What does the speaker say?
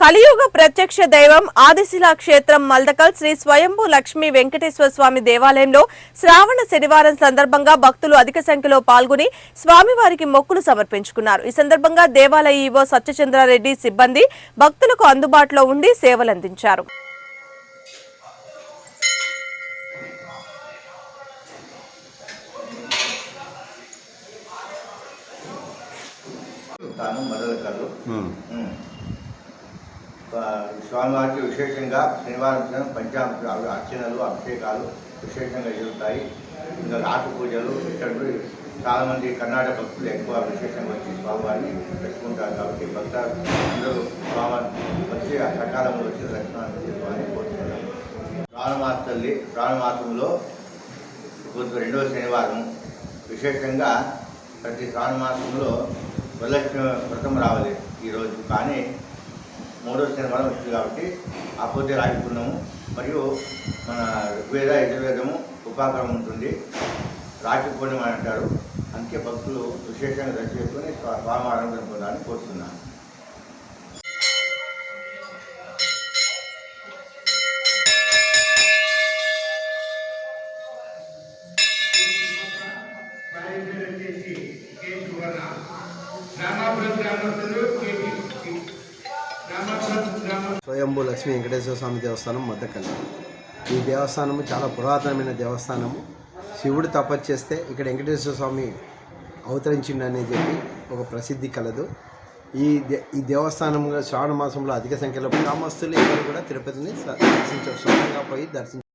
కలియుగ ప్రత్యక్ష దైవం ఆదిశిలా క్షేత్రం మల్దకల్ శ్రీ స్వయంభూ లక్ష్మీ వెంకటేశ్వర స్వామి దేవాలయంలో శ్రావణ శనివారం సందర్భంగా భక్తులు అధిక సంఖ్యలో పాల్గొని స్వామివారికి మొక్కులు సమర్పించుకున్నారు. ఈ సందర్భంగా దేవాలయ ఈవో సత్యచంద్రారెడ్డి సిబ్బంది భక్తులకు అందుబాటులో ఉండి సేవలందించారు. స్వామివారికి విశేషంగా శనివారం పంచామృత అర్చనలు అభిషేకాలు విశేషంగా జరుగుతాయి. ఇంకా రాటు పూజలు ఇక్కడ చాలామంది కర్ణాటక భక్తులు ఎక్కువ విశేషంగా వచ్చి స్వామివారిని పెట్టుకుంటారు. కాబట్టి భక్తులు అందరూ స్వామివారిని వచ్చి సకాలంలో వచ్చి దర్శనాలు చేసుకోవాలని కోరుతున్నారు. శ్రావణమాసంలో రెండవ శనివారం విశేషంగా ప్రతి శ్రావణమాసంలో వరలక్ష్మి వ్రతం రావాలి ఈరోజు, కానీ మూడో శనివారం వచ్చింది కాబట్టి ఆ పొద్దు రాజుకున్నాము. మరియు మన ఋగ్వేద యజుర్వేదము ఉపాకరం ఉంటుంది, రాఖీ పూర్ణిమ అని అంటారు. అందుకే భక్తులు విశేషంగా దర్శనం చేసుకొని స్వామివారం పొందాలని కోరుతున్నాను. స్వయంభూ లక్ష్మీ వెంకటేశ్వర స్వామి దేవస్థానం మద్దకల్. ఈ దేవస్థానము చాలా పురాతనమైన దేవస్థానము. శివుడు తపస్సు చేస్తే ఇక్కడ వెంకటేశ్వర స్వామి అవతరించిండని చెప్పి ఒక ప్రసిద్ధి కలదు. ఈ దేవస్థానంలో శ్రావణ మాసంలో అధిక సంఖ్యలో గ్రామస్తులు ఎవరు కూడా తిరుపతిని దర్శించారు, సొంతంగా పోయి దర్శించారు.